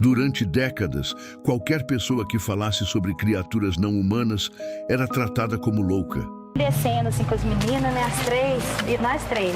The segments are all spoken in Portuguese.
Durante décadas, qualquer pessoa que falasse sobre criaturas não humanas era tratada como louca. Descendo assim com as meninas, né, as três, e nós três.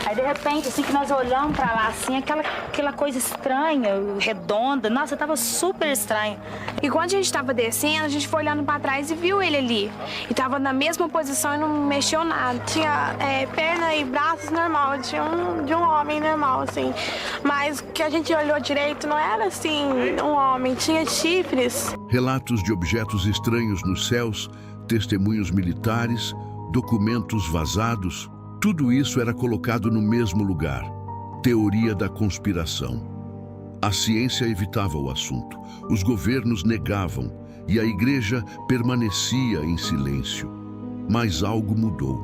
Aí de repente, assim que nós olhamos pra lá, assim, aquela coisa estranha, redonda, nossa, tava super estranho. E quando a gente tava descendo, a gente foi olhando pra trás e viu ele ali. E tava na mesma posição e não mexeu nada. Tinha perna e braços normal, de um homem normal, assim. Mas o que a gente olhou direito não era assim, um homem, tinha chifres. Relatos de objetos estranhos nos céus, testemunhos militares, documentos vazados, tudo isso era colocado no mesmo lugar. Teoria da conspiração. A ciência evitava o assunto, os governos negavam e a igreja permanecia em silêncio. Mas algo mudou.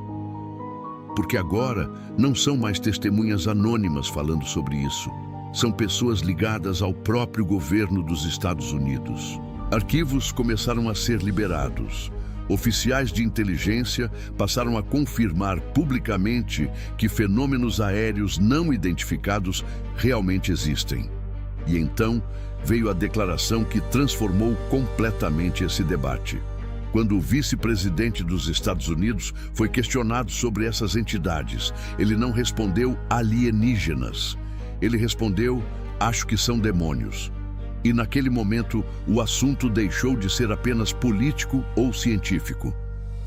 Porque agora não são mais testemunhas anônimas falando sobre isso. São pessoas ligadas ao próprio governo dos Estados Unidos. Arquivos começaram a ser liberados. Oficiais de inteligência passaram a confirmar publicamente que fenômenos aéreos não identificados realmente existem. E então veio a declaração que transformou completamente esse debate. Quando o vice-presidente dos Estados Unidos foi questionado sobre essas entidades, ele não respondeu alienígenas. Ele respondeu, acho que são demônios. E naquele momento, o assunto deixou de ser apenas político ou científico.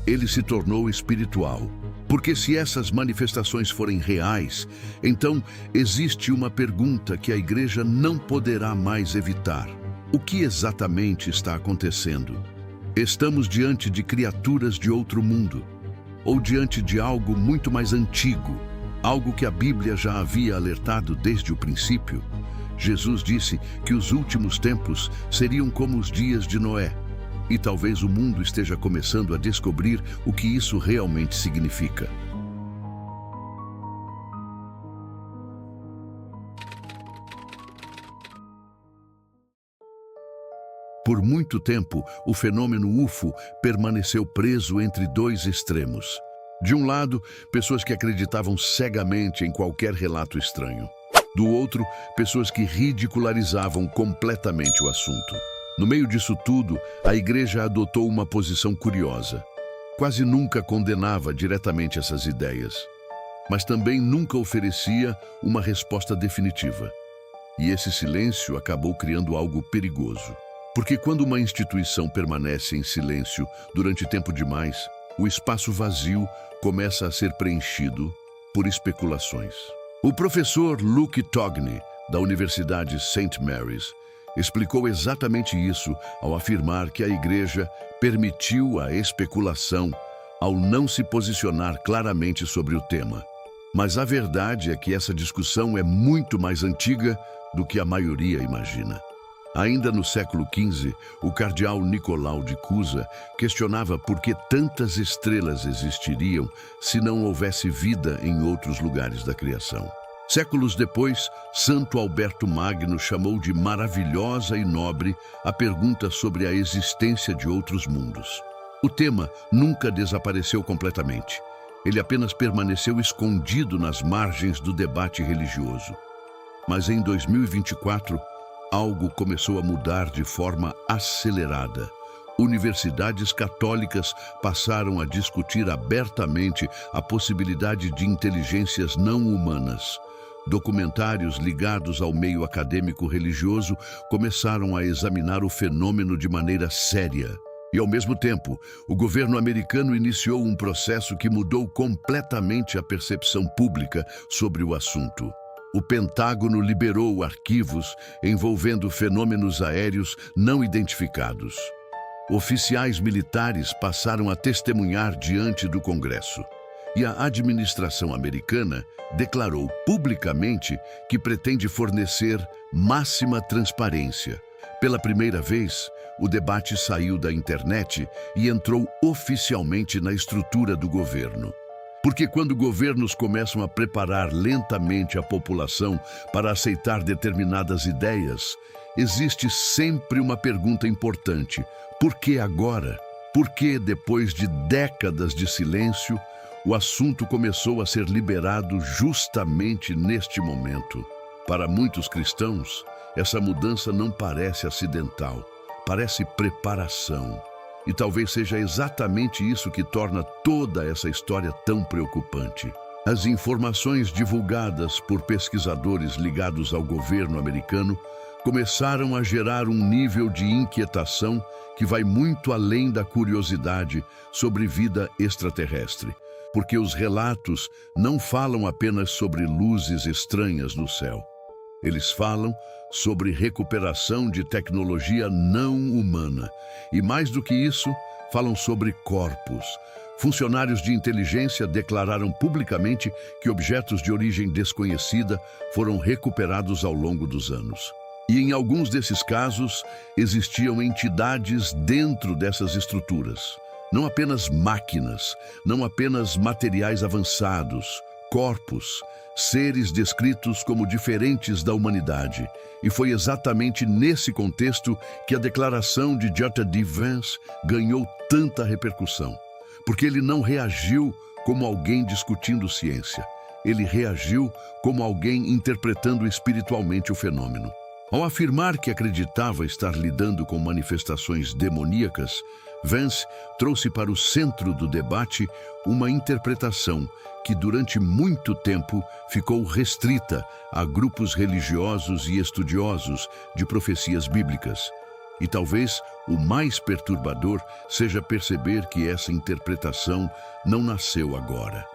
Ele se tornou espiritual. Porque se essas manifestações forem reais, então existe uma pergunta que a igreja não poderá mais evitar. O que exatamente está acontecendo? Estamos diante de criaturas de outro mundo? Ou diante de algo muito mais antigo? Algo que a Bíblia já havia alertado desde o princípio? Jesus disse que os últimos tempos seriam como os dias de Noé. E talvez o mundo esteja começando a descobrir o que isso realmente significa. Por muito tempo, o fenômeno UFO permaneceu preso entre dois extremos. De um lado, pessoas que acreditavam cegamente em qualquer relato estranho. Do outro, pessoas que ridicularizavam completamente o assunto. No meio disso tudo, a igreja adotou uma posição curiosa. Quase nunca condenava diretamente essas ideias, mas também nunca oferecia uma resposta definitiva. E esse silêncio acabou criando algo perigoso. Porque quando uma instituição permanece em silêncio durante tempo demais, o espaço vazio começa a ser preenchido por especulações. O professor Luke Togney, da Universidade St. Mary's, explicou exatamente isso ao afirmar que a igreja permitiu a especulação ao não se posicionar claramente sobre o tema. Mas a verdade é que essa discussão é muito mais antiga do que a maioria imagina. Ainda no século XV, o cardeal Nicolau de Cusa questionava por que tantas estrelas existiriam se não houvesse vida em outros lugares da criação. Séculos depois, Santo Alberto Magno chamou de maravilhosa e nobre a pergunta sobre a existência de outros mundos. O tema nunca desapareceu completamente. Ele apenas permaneceu escondido nas margens do debate religioso. Mas em 2024, algo começou a mudar de forma acelerada. Universidades católicas passaram a discutir abertamente a possibilidade de inteligências não humanas. Documentários ligados ao meio acadêmico religioso começaram a examinar o fenômeno de maneira séria. E, ao mesmo tempo, o governo americano iniciou um processo que mudou completamente a percepção pública sobre o assunto. O Pentágono liberou arquivos envolvendo fenômenos aéreos não identificados. Oficiais militares passaram a testemunhar diante do Congresso. E a administração americana declarou publicamente que pretende fornecer máxima transparência. Pela primeira vez, o debate saiu da internet e entrou oficialmente na estrutura do governo. Porque quando governos começam a preparar lentamente a população para aceitar determinadas ideias, existe sempre uma pergunta importante: por que agora? Por que, depois de décadas de silêncio, o assunto começou a ser liberado justamente neste momento? Para muitos cristãos, essa mudança não parece acidental, parece preparação. E talvez seja exatamente isso que torna toda essa história tão preocupante. As informações divulgadas por pesquisadores ligados ao governo americano começaram a gerar um nível de inquietação que vai muito além da curiosidade sobre vida extraterrestre, porque os relatos não falam apenas sobre luzes estranhas no céu. Eles falam sobre recuperação de tecnologia não humana e, mais do que isso, falam sobre corpos. Funcionários de inteligência declararam publicamente que objetos de origem desconhecida foram recuperados ao longo dos anos. E em alguns desses casos, existiam entidades dentro dessas estruturas. Não apenas máquinas, não apenas materiais avançados, corpos, seres descritos como diferentes da humanidade. E foi exatamente nesse contexto que a declaração de J. D. Vance ganhou tanta repercussão. Porque ele não reagiu como alguém discutindo ciência. Ele reagiu como alguém interpretando espiritualmente o fenômeno. Ao afirmar que acreditava estar lidando com manifestações demoníacas, Vance trouxe para o centro do debate uma interpretação que durante muito tempo ficou restrita a grupos religiosos e estudiosos de profecias bíblicas. E talvez o mais perturbador seja perceber que essa interpretação não nasceu agora.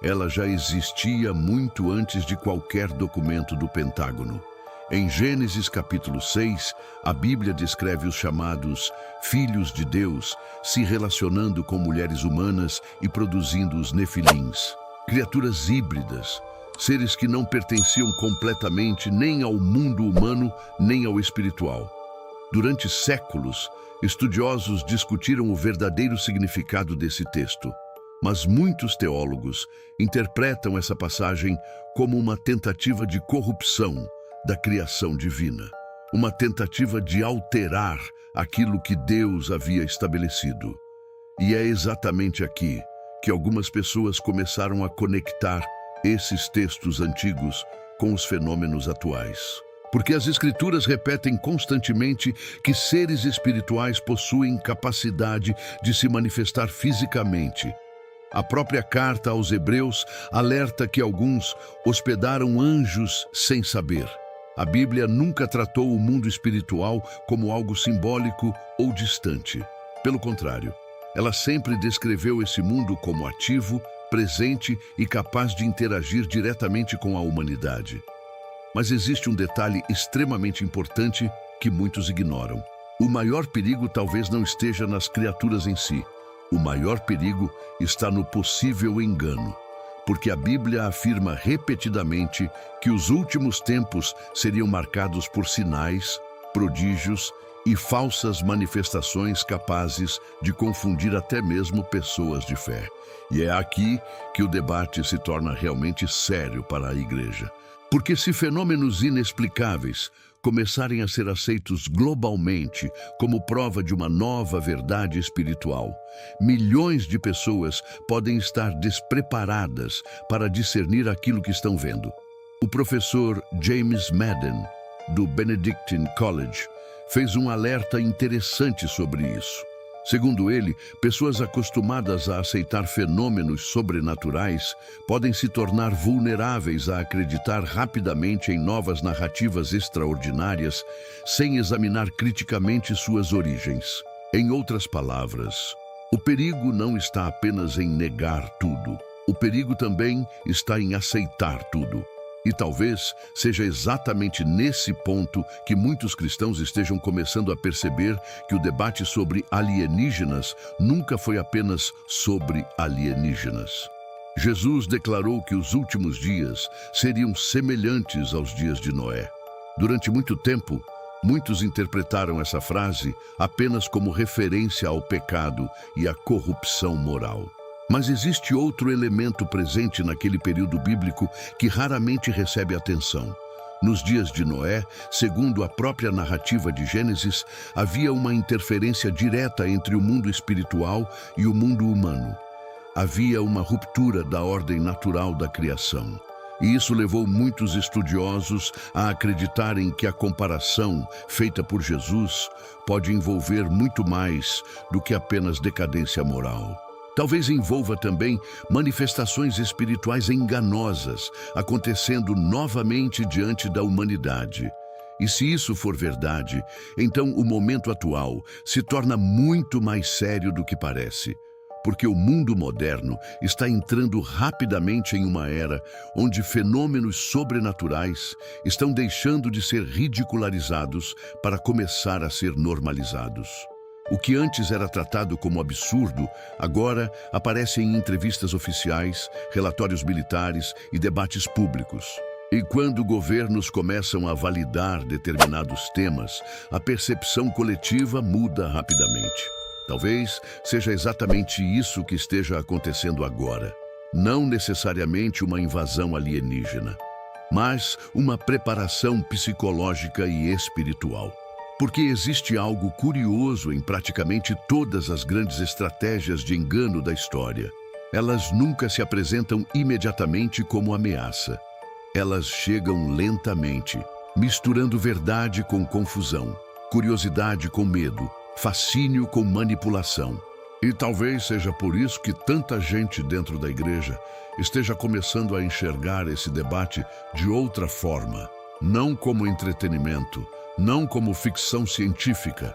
Ela já existia muito antes de qualquer documento do Pentágono. Em Gênesis capítulo 6, a Bíblia descreve os chamados filhos de Deus se relacionando com mulheres humanas e produzindo os nefilins, criaturas híbridas, seres que não pertenciam completamente nem ao mundo humano nem ao espiritual. Durante séculos, estudiosos discutiram o verdadeiro significado desse texto, mas muitos teólogos interpretam essa passagem como uma tentativa de corrupção da criação divina, uma tentativa de alterar aquilo que Deus havia estabelecido. E é exatamente aqui que algumas pessoas começaram a conectar esses textos antigos com os fenômenos atuais. Porque as Escrituras repetem constantemente que seres espirituais possuem capacidade de se manifestar fisicamente. A própria carta aos Hebreus alerta que alguns hospedaram anjos sem saber. A Bíblia nunca tratou o mundo espiritual como algo simbólico ou distante. Pelo contrário, ela sempre descreveu esse mundo como ativo, presente e capaz de interagir diretamente com a humanidade. Mas existe um detalhe extremamente importante que muitos ignoram. O maior perigo talvez não esteja nas criaturas em si. O maior perigo está no possível engano. Porque a Bíblia afirma repetidamente que os últimos tempos seriam marcados por sinais, prodígios e falsas manifestações capazes de confundir até mesmo pessoas de fé. E é aqui que o debate se torna realmente sério para a igreja. Porque se fenômenos inexplicáveis começarem a ser aceitos globalmente como prova de uma nova verdade espiritual, milhões de pessoas podem estar despreparadas para discernir aquilo que estão vendo. O professor James Madden, do Benedictine College, fez um alerta interessante sobre isso. Segundo ele, pessoas acostumadas a aceitar fenômenos sobrenaturais podem se tornar vulneráveis a acreditar rapidamente em novas narrativas extraordinárias sem examinar criticamente suas origens. Em outras palavras, o perigo não está apenas em negar tudo. O perigo também está em aceitar tudo. E talvez seja exatamente nesse ponto que muitos cristãos estejam começando a perceber que o debate sobre alienígenas nunca foi apenas sobre alienígenas. Jesus declarou que os últimos dias seriam semelhantes aos dias de Noé. Durante muito tempo, muitos interpretaram essa frase apenas como referência ao pecado e à corrupção moral. Mas existe outro elemento presente naquele período bíblico que raramente recebe atenção. Nos dias de Noé, segundo a própria narrativa de Gênesis, havia uma interferência direta entre o mundo espiritual e o mundo humano. Havia uma ruptura da ordem natural da criação. E isso levou muitos estudiosos a acreditarem que a comparação feita por Jesus pode envolver muito mais do que apenas decadência moral. Talvez envolva também manifestações espirituais enganosas acontecendo novamente diante da humanidade. E se isso for verdade, então o momento atual se torna muito mais sério do que parece. Porque o mundo moderno está entrando rapidamente em uma era onde fenômenos sobrenaturais estão deixando de ser ridicularizados para começar a ser normalizados. O que antes era tratado como absurdo, agora aparece em entrevistas oficiais, relatórios militares e debates públicos. E quando governos começam a validar determinados temas, a percepção coletiva muda rapidamente. Talvez seja exatamente isso que esteja acontecendo agora. Não necessariamente uma invasão alienígena, mas uma preparação psicológica e espiritual. Porque existe algo curioso em praticamente todas as grandes estratégias de engano da história. Elas nunca se apresentam imediatamente como ameaça. Elas chegam lentamente, misturando verdade com confusão, curiosidade com medo, fascínio com manipulação. E talvez seja por isso que tanta gente dentro da igreja esteja começando a enxergar esse debate de outra forma. Não como entretenimento, não como ficção científica,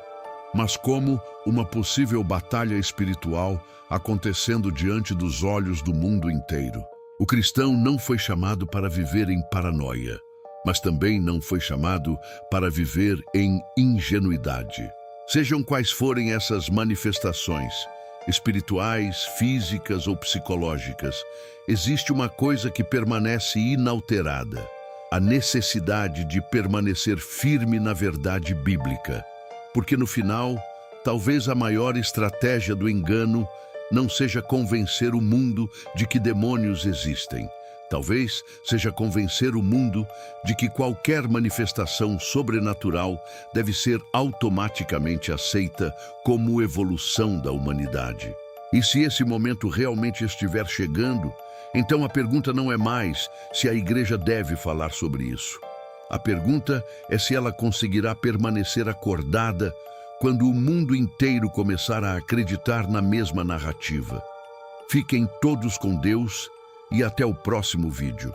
mas como uma possível batalha espiritual acontecendo diante dos olhos do mundo inteiro. O cristão não foi chamado para viver em paranoia, mas também não foi chamado para viver em ingenuidade. Sejam quais forem essas manifestações, espirituais, físicas ou psicológicas, existe uma coisa que permanece inalterada: a necessidade de permanecer firme na verdade bíblica. Porque no final, talvez a maior estratégia do engano não seja convencer o mundo de que demônios existem. Talvez seja convencer o mundo de que qualquer manifestação sobrenatural deve ser automaticamente aceita como evolução da humanidade. E se esse momento realmente estiver chegando, então a pergunta não é mais se a igreja deve falar sobre isso. A pergunta é se ela conseguirá permanecer acordada quando o mundo inteiro começar a acreditar na mesma narrativa. Fiquem todos com Deus e até o próximo vídeo.